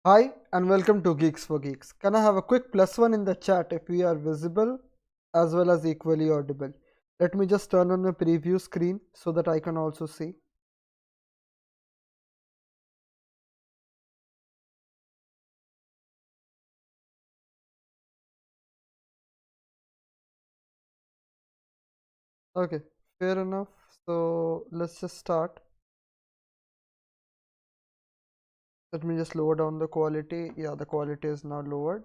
Hi and welcome to Geeks for Geeks. Can I have a quick +1 in the chat if we are visible as well as equally audible? Let me just turn on my preview screen so that I can also see. Okay, fair enough. So let's just start. Let me just lower down the quality. Yeah, the quality is now lowered.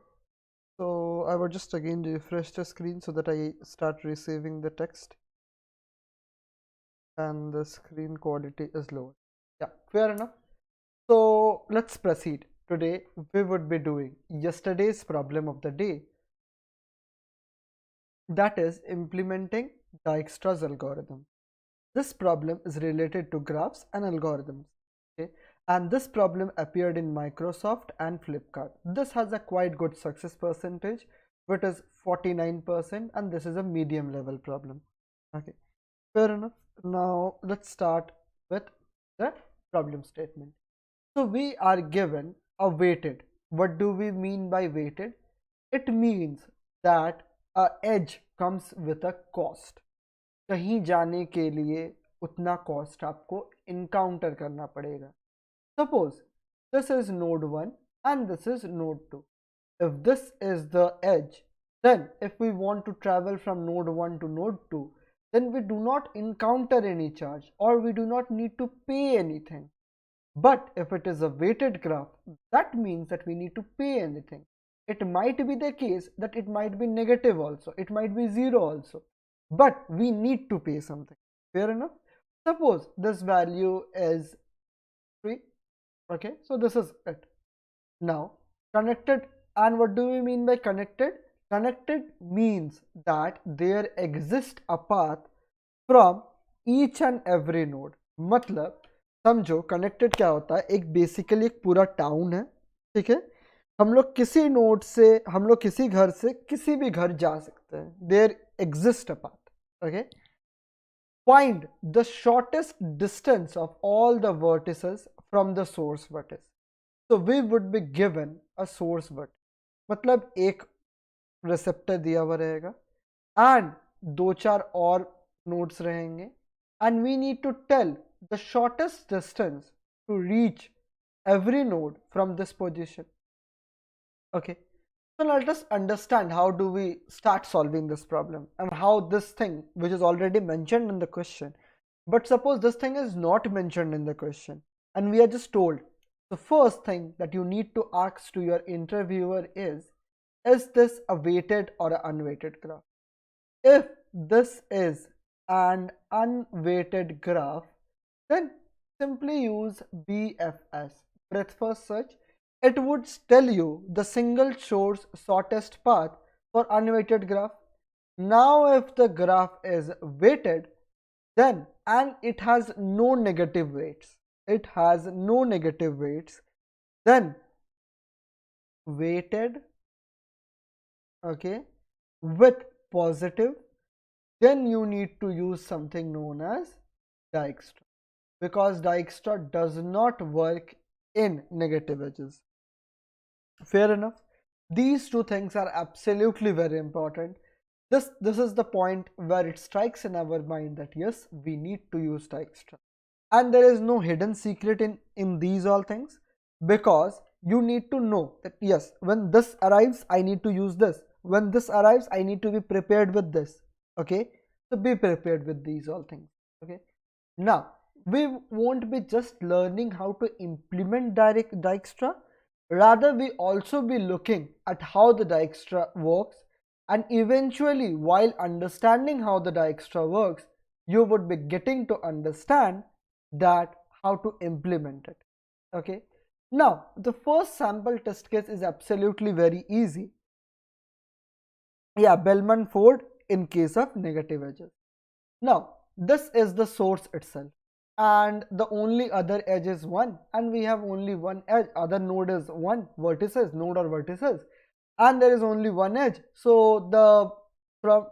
So I will just again refresh the screen so that I start receiving the text and the screen quality is lower. Yeah, fair enough. So let's proceed. Today we would be doing yesterday's problem of the day, that is implementing Dijkstra's algorithm. This problem is related to graphs and algorithms. Okay? And this problem appeared in Microsoft and Flipkart. This has a quite good success percentage, which is 49%, and this is a medium level problem. Okay, fair enough. Now let's start with the problem statement. So we are given a weighted. What do we mean by weighted? It means that a edge comes with a cost. कहीं जाने के लिए उतना cost आपको encounter करना पड़ेगा. Suppose this is node 1 and this is node 2. If this is the edge, then if we want to travel from node 1 to node 2, then we do not encounter any charge or we do not need to pay anything. But if it is a weighted graph, that means that we need to pay anything. It might be the case that it might be negative also, it might be zero also, but we need to pay something. Fair enough? Suppose this value is 3. Okay, so this is it. Now, connected, and what do we mean by connected? Connected means that there exists a path from each and every node. मतलब समझो connected क्या होता है, एक basically एक पूरा town है, ठीक है. हम लोग किसी नोड से, हम लोग किसी घर से किसी भी घर जा सकते हैं. There exist a path. Okay, find the shortest distance of all the vertices from the source vertex. So we would be given a source vertex. मतलब एक रिसेप्टर दिया हुआ रहेगा एंड दो चार और नोड्स रहेंगे and we need to tell the shortest distance to reach every node from this position. Okay, so let us understand how do we start solving this problem and how this thing which is already mentioned in the question, but suppose this thing is not mentioned in the question and we are just told, the first thing that you need to ask to your interviewer is this a weighted or an unweighted graph? If this is an unweighted graph, then simply use BFS, breadth first search. It would tell you the single source shortest path for unweighted graph. Now if the graph is weighted, then and it has no negative weights, then weighted, okay, with positive, then you need to use something known as Dijkstra, because Dijkstra does not work in negative edges. Fair enough. These two things are absolutely very important. This is the point where it strikes in our mind that yes, we need to use Dijkstra, and there is no hidden secret in these all things, because you need to know that yes, when this arrives I need to use this, when this arrives I need to be prepared with this. Okay, so be prepared with these all things. Okay, now we won't be just learning how to implement direct Dijkstra, rather we also be looking at how the Dijkstra works, and eventually while understanding how the Dijkstra works, you would be getting to understand that how to implement it. Okay, now the first sample test case is absolutely very easy. Yeah, Bellman Ford in case of negative edges. Now this is the source itself and the only other edge is 1 and we have only one edge, other node is 1 vertices, node or vertices, and there is only one edge. So the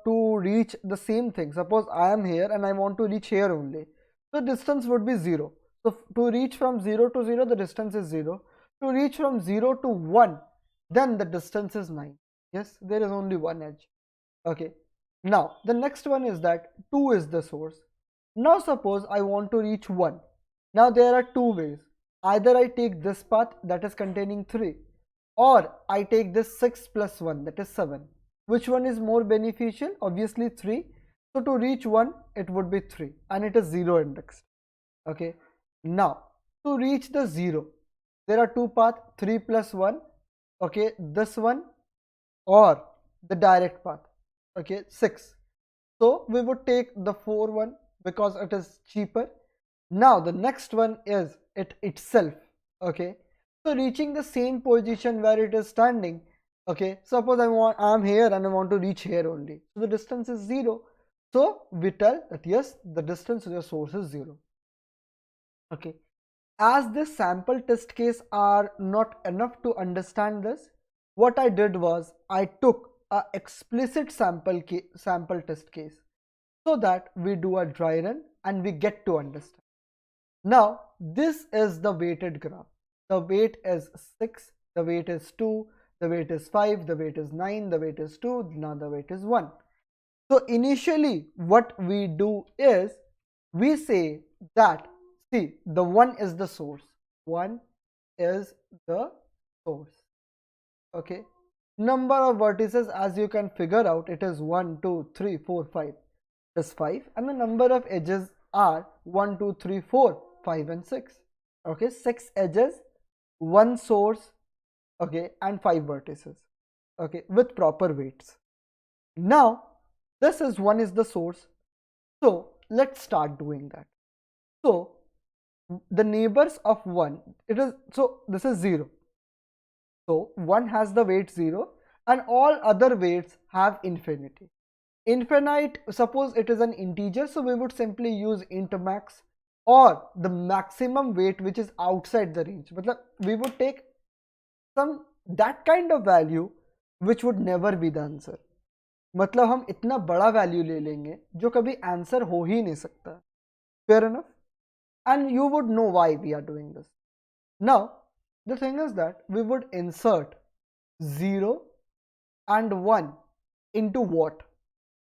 to reach the same thing, suppose I am here and I want to reach here only, the distance would be 0. So to reach from 0 to 0 the distance is 0. To reach from 0 to 1, then the distance is 9. Yes, there is only one edge. Okay. Now, the next one is that 2 is the source. Now, suppose I want to reach 1. Now, there are two ways. Either I take this path that is containing 3, or I take this 6 plus 1, that is 7. Which one is more beneficial? Obviously 3. So, to reach 1, it would be 3, and it is 0 indexed. Okay. Now, to reach the 0, there are two paths, 3 plus 1, okay, this one, or the direct path, okay, 6. So we would take the 4 one because it is cheaper. Now the next one is it itself, okay. So reaching the same position where it is standing, okay, suppose I'm here and I want to reach here only. So the distance is 0. So we tell that yes, the distance to the source is 0. Okay. As this sample test case are not enough to understand this, what I did was I took a explicit sample test case so that we do a dry run and we get to understand. Now this is the weighted graph. The weight is 6, the weight is 2, the weight is 5, the weight is 9, the weight is 2, now the weight is 1. So initially what we do is we say that, see, the 1 is the source. 1 is the source. Okay. Number of vertices, as you can figure out, it is 1, 2, 3, 4, 5. It is 5. And the number of edges are 1, 2, 3, 4, 5 and 6. Okay. 6 edges, 1 source, okay, and 5 vertices. Okay. With proper weights. Now, this is 1 is the source. So, let's start doing that. So, the neighbors of 1, this is 0. So 1 has the weight 0 and all other weights have infinity. Infinite, suppose it is an integer, so we would simply use int max, or the maximum weight which is outside the range. But we would take that kind of value which would never be the answer. मतलब हम इतना बड़ा value ले लेंगे जो कभी answer हो ही नहीं सकता. Fair enough? And you would know why we are doing this. Now, the thing is that we would insert 0 and 1 into what?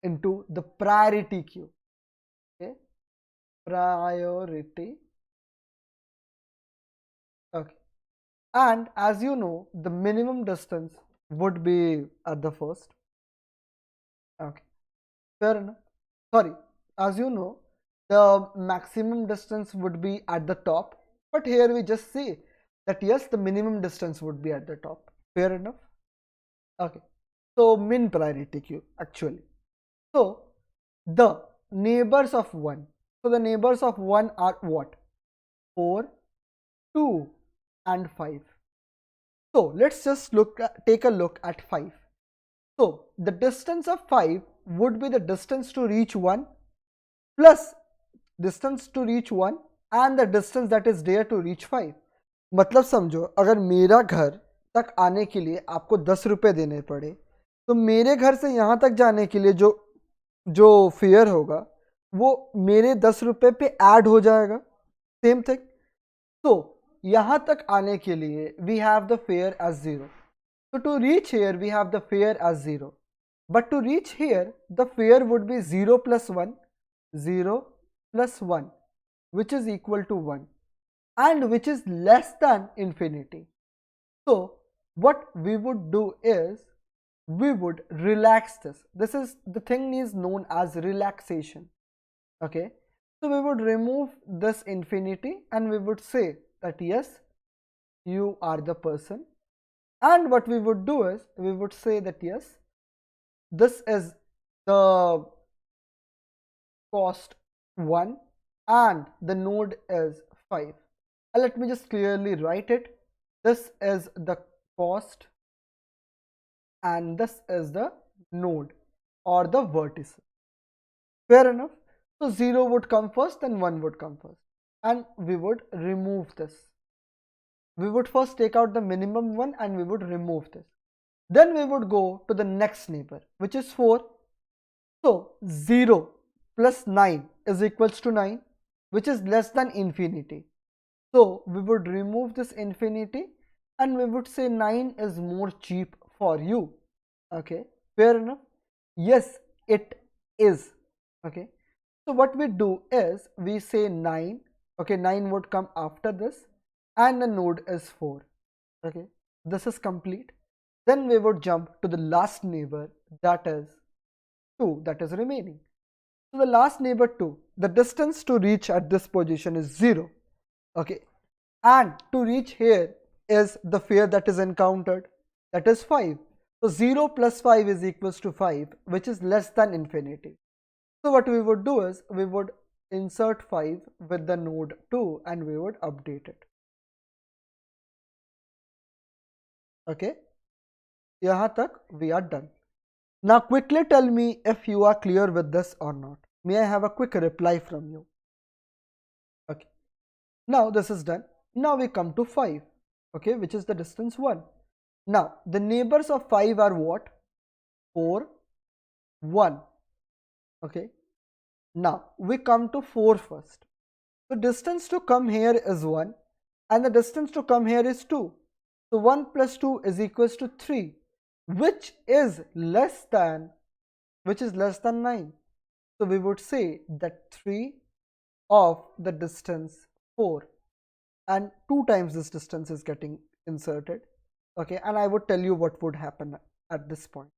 Into the priority queue. Okay? Priority. Okay. And as you know, the minimum distance would be at the first. Okay. Fair enough. Sorry. As you know, the maximum distance would be at the top, but here we just say that yes, the minimum distance would be at the top. Fair enough? Okay. So min priority queue actually. So the neighbors of 1. So the neighbors of 1 are what? 4, 2 and 5. So let's just take a look at 5. So the distance of 5 would be the distance to reach 1 plus distance to reach 1 and the distance that is there to reach 5. मतलब समझो, अगर मेरा घर तक आने के लिए आपको 10 रुपए देने पड़े, तो मेरे घर से यहाँ तक जाने के लिए जो फेयर होगा वो मेरे 10 रुपए पे ऐड हो जाएगा. Same thing. तो यहाँ तक आने के लिए we have the fare as 0. So to reach here we have the fare as 0. But to reach here the fare would be 0 plus 1, 0 plus 1, which is equal to 1 and which is less than infinity. So what we would do is we would relax this. The thing is known as relaxation. Okay. So we would remove this infinity and we would say that yes, you are the person. And what we would do is we would say that yes, this is the cost 1 and the node is 5. Let me just clearly write it. This is the cost and this is the node or the vertice. Fair enough? So 0 would come first, then 1 would come first, and we would remove this. We would first take out the minimum one and we would remove this. Then we would go to the next neighbor, which is 4. So 0 plus 9 is equals to 9, which is less than infinity. So we would remove this infinity and we would say 9 is more cheap for you. Okay, fair enough. Yes, it is. Okay, so what we do is we say 9. Okay, 9 would come after this, and the node is 4. Okay, this is complete. Then we would jump to the last neighbor, that is 2, that is remaining. So the last neighbor 2, the distance to reach at this position is 0. Okay, and to reach here is the fare that is encountered, that is 5. So 0 plus 5 is equals to 5, which is less than infinity. So what we would do is we would insert 5 with the node 2 and we would update it. Okay, yahan tak we are done. Now quickly tell me if you are clear with this or not. May I have a quick reply from you? Okay, now this is done. Now we come to 5, okay, which is the distance 1. Now the neighbors of 5 are what? 4, 1. Okay, now we come to 4 first. So distance to come here is 1 and the distance to come here is 2. So 1 plus 2 is equals to 3, which is less than 9. So we would say that 3 of the distance 4 and 2 times this distance is getting inserted. Okay, and I would tell you what would happen at this point.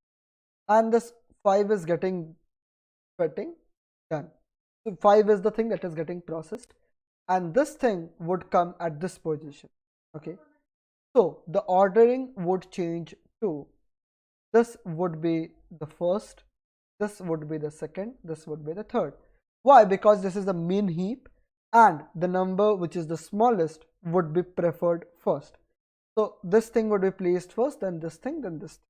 And this 5 is getting done. So 5 is the thing that is getting processed and this thing would come at this position. Okay, so the ordering would change to this would be the first, this would be the second, this would be the third. Why? Because this is the main heap and the number which is the smallest would be preferred first. So this thing would be placed first, then this thing, then this thing.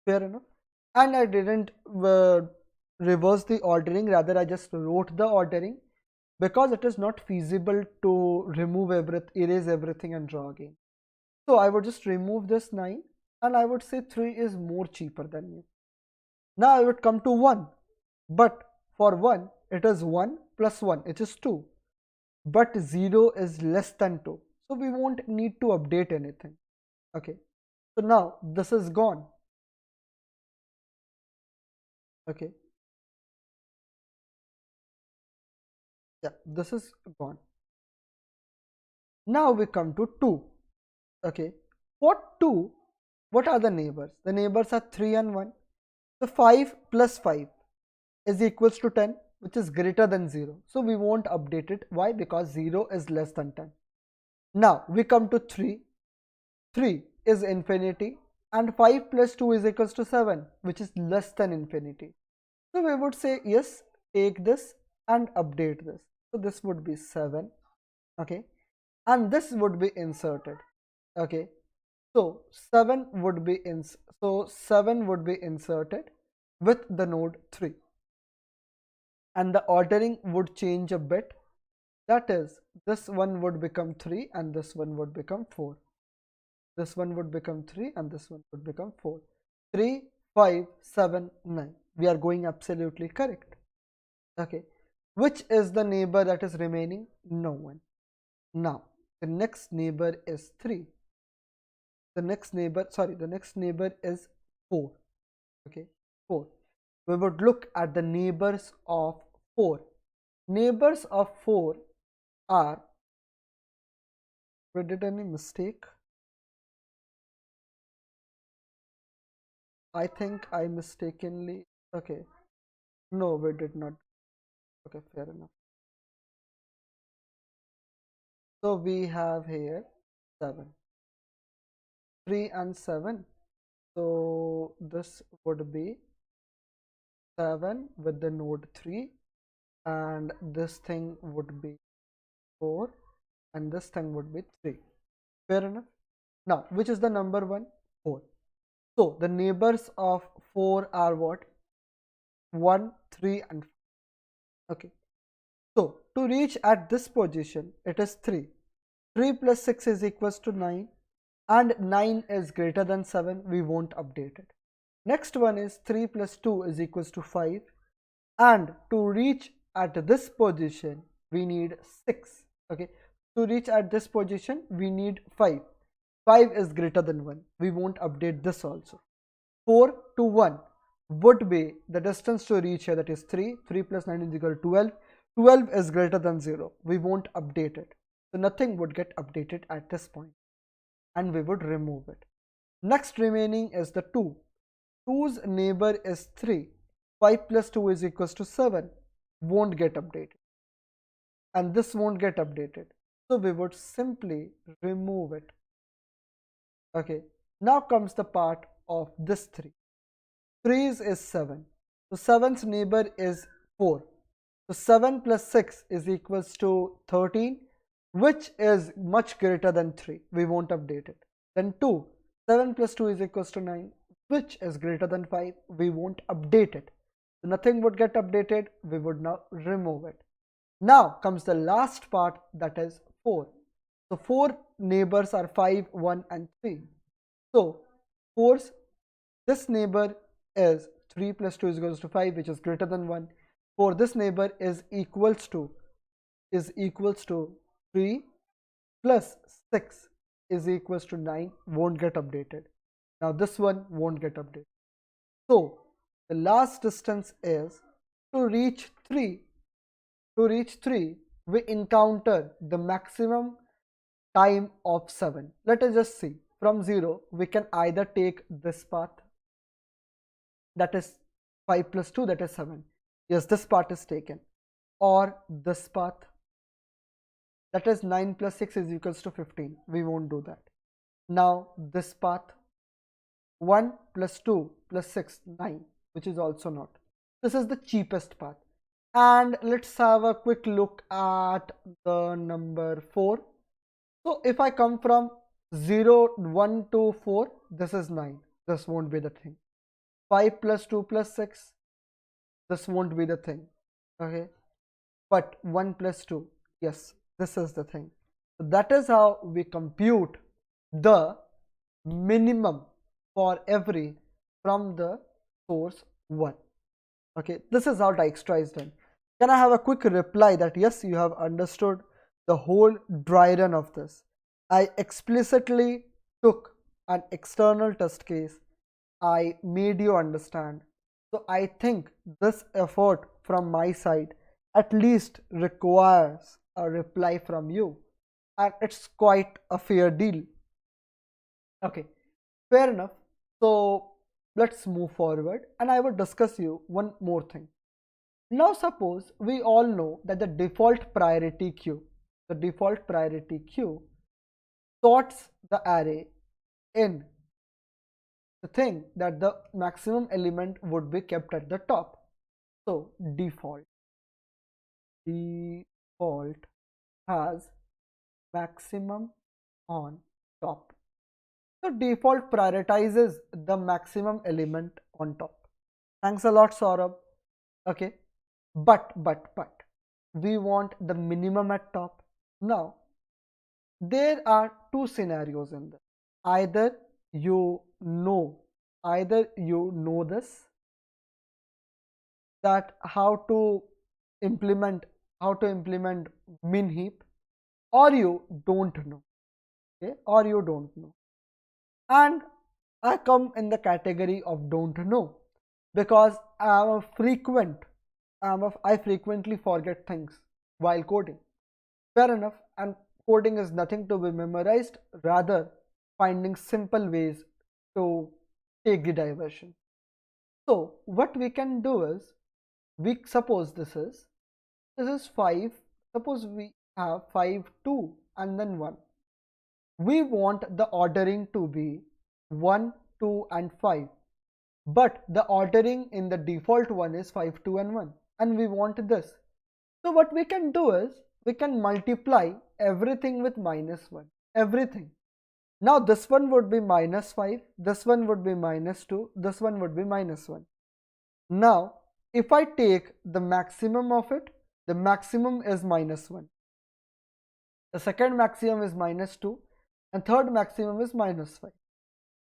Fair enough. And I didn't reverse the ordering, rather I just wrote the ordering because it is not feasible to remove everything, erase everything and draw again. So I would just remove this 9 and I would say 3 is more cheaper than you. Now I would come to 1, but for 1 it is 1 plus 1, it is 2, but 0 is less than 2, so we won't need to update anything. Okay, so now this is gone. Okay, yeah, this is gone. Now we come to 2. Okay, for 2, what are the neighbors? The neighbors are 3 and 1. So 5 plus 5 is equals to 10, which is greater than 0. So we won't update it. Why? Because 0 is less than 10. Now we come to 3. 3 is infinity and 5 plus 2 is equals to 7, which is less than infinity. So we would say yes, take this and update this. So this would be 7. Okay, and this would be inserted. Okay, so 7 would be inserted with the node 3 and the ordering would change a bit, that is this one would become 3 and this one would become 4. This one would become 3 and this one would become 4. 3, 5, 7, 9. We are going absolutely correct. Okay, which is the neighbor that is remaining? No one. Now the next neighbor is 3. The next neighbor is 4. Okay, 4. We would look at the neighbors of 4. Neighbors of 4 are, we did any mistake? I think I mistakenly, okay, no, we did not. Okay, fair enough. So we have here 7, 3 and 7. So this would be 7 with the node 3 and this thing would be 4 and this thing would be 3. Fair enough. Now which is the number 1? 4. So the neighbors of 4 are what? 1, 3 and 4. Okay, so to reach at this position it is 3. 3 plus 6 is equals to 9 and 9 is greater than 7, we won't update it. Next one is 3 plus 2 is equals to 5 and to reach at this position we need 6. Okay, to reach at this position we need 5. 5 is greater than 1. We won't update this also. 4 to 1 would be the distance to reach here, that is 3. 3 plus 9 is equal to 12. 12 is greater than 0. We won't update it. So nothing would get updated at this point, and we would remove it. Next remaining is the 2. 2's neighbor is 3. 5 plus 2 is equals to 7. Won't get updated. And this won't get updated. So we would simply remove it. Okay. Now comes the part of this 3. 3's is 7. So 7's neighbor is 4. So 7 plus 6 is equals to 13, which is much greater than 3. We won't update it. Then 2. 7 plus 2 is equals to 9, which is greater than 5. We won't update it. So nothing would get updated. We would now remove it. Now comes the last part, that is 4. So 4 neighbors are 5, 1 and 3. So 4's this neighbor is 3 plus 2 is equals to 5, which is greater than 1. For this neighbor is equals to 3 plus 6 is equals to 9. Won't get updated. Now this one won't get updated. So the last distance is to reach 3. To reach 3, we encounter the maximum time of 7. Let us just see. From 0, we can either take this path, that is 5 plus 2, that is 7. Yes, this part is taken. Or this path, that is 9 plus 6 is equals to 15. We won't do that. Now this path, 1 plus 2 plus 6, 9, which is also not. This is the cheapest path. And let's have a quick look at the number 4. So if I come from 0, 1 to 4, this is 9. This won't be the thing. 5 plus 2 plus 6, this won't be the thing. Okay. But 1 plus 2, yes, this is the thing. So that is how we compute the minimum for every from the source 1. Okay, this is how Dijkstra is done. Can I have a quick reply that yes, you have understood the whole dry run of this? I explicitly took an external test case. I made you understand. So I think this effort from my side at least requires a reply from you, and it's quite a fair deal. Okay, fair enough. So let's move forward, and I will discuss you one more thing. Now suppose we all know that the default priority queue sorts the array in the thing that the maximum element would be kept at the top. So default has maximum on top. So default prioritizes the maximum element on top. Thanks a lot, Saurabh. Okay, but we want the minimum at top. Now there are two scenarios in this. Either you know this, that how to implement min heap, or you don't know. Okay, or you don't know. And I come in the category of don't know, because I frequently forget things while coding. Fair enough, and coding is nothing to be memorized, rather finding simple ways to take the diversion. So what we can do is, we suppose this is 5. Suppose we have 5, 2 and then 1. We want the ordering to be 1, 2 and 5, but the ordering in the default one is 5, 2 and 1, and we want this. So what we can do is, we can multiply everything with -1, everything. Now this one would be -5, this one would be -2, this one would be -1. Now if I take the maximum of it, the maximum is -1, the second maximum is -2, and third maximum is -5.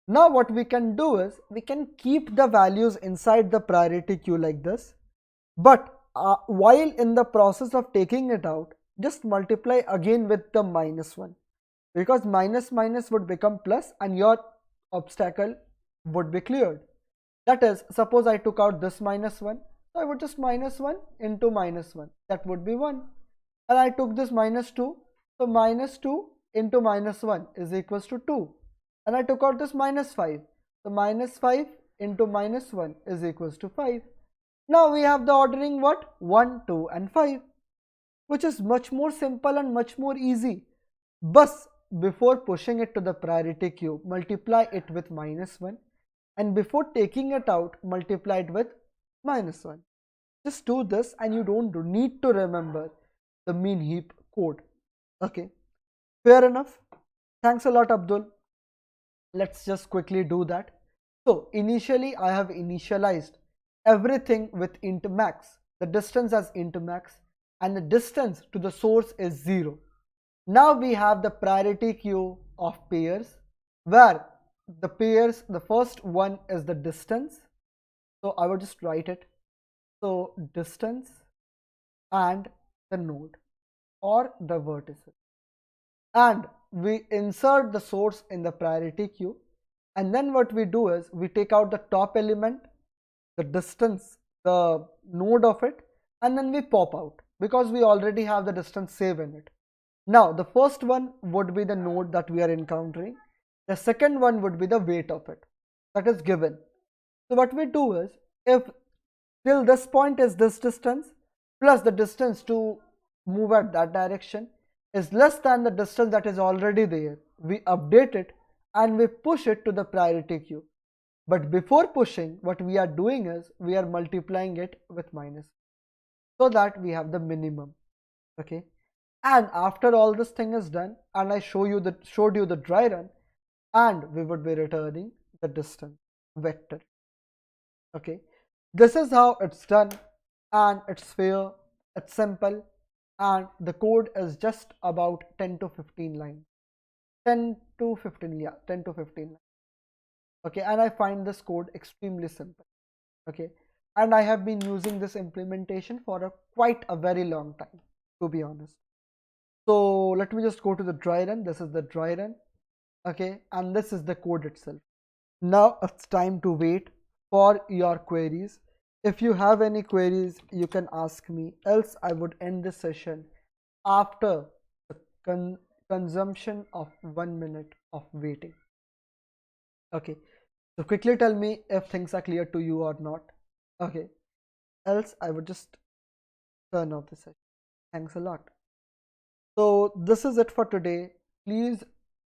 Now what we can do is, we can keep the values inside the priority queue like this, but while in the process of taking it out, just multiply again with the -1, because minus minus would become plus and your obstacle would be cleared. That is, suppose I took out this minus 1, so I would just minus 1 into minus 1, that would be 1. And I took this minus 2, so minus 2 into minus 1 is equals to 2. And I took out this minus 5, so minus 5 into minus 1 is equals to 5. Now we have the ordering what? 1, 2 and 5, which is much more simple and much more easy. But before pushing it to the priority queue, multiply it with minus 1, and before taking it out, multiply it with minus 1. Just do this and you don't need to remember the mean heap code. Okay, fair enough. Thanks a lot, Abdul. Let's just quickly do that. So initially I have initialized everything with int max, the distance as int max, and the distance to the source is 0. Now we have the priority queue of pairs, where the pairs, the first one is the distance. So I will just write it. So distance and the node or the vertices. And we insert the source in the priority queue. And then what we do is we take out the top element, the distance, the node of it, and then we pop out because we already have the distance saved in it. Now the first one would be the node that we are encountering. The second one would be the weight of it that is given. So what we do is, if till this point is this distance plus the distance to move at that direction is less than the distance that is already there, we update it and we push it to the priority queue. But before pushing, what we are doing is we are multiplying it with minus, so that we have the minimum. Okay, and after all this thing is done and I showed you the dry run, and we would be returning the distance vector. Okay, this is how it's done, and it's fair, it's simple, and the code is just about 10 to 15 lines. 10 to 15, yeah, 10 to 15 lines. Okay, and I find this code extremely simple. Okay, and I have been using this implementation for quite a very long time, to be honest. So let me just go to the dry run. This is the dry run. Okay, and this is the code itself. Now it's time to wait for your queries. If you have any queries, you can ask me, else I would end this session after the consumption of 1 minute of waiting. Okay, so quickly tell me if things are clear to you or not. Okay, else I would just turn off the session. Thanks a lot. So this is it for today. Please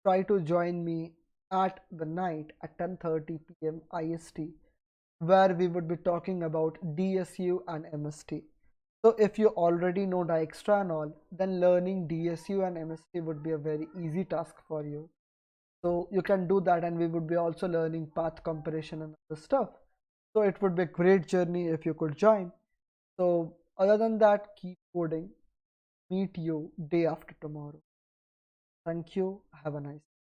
try to join me at the night at 10:30 p.m. IST, where we would be talking about DSU and MST. So if you already know Dijkstra and all, then learning DSU and MST would be a very easy task for you. So you can do that, and we would be also learning path comparison and other stuff. So it would be a great journey if you could join. So other than that, keep coding. Meet you day after tomorrow. Thank you. Have a nice day.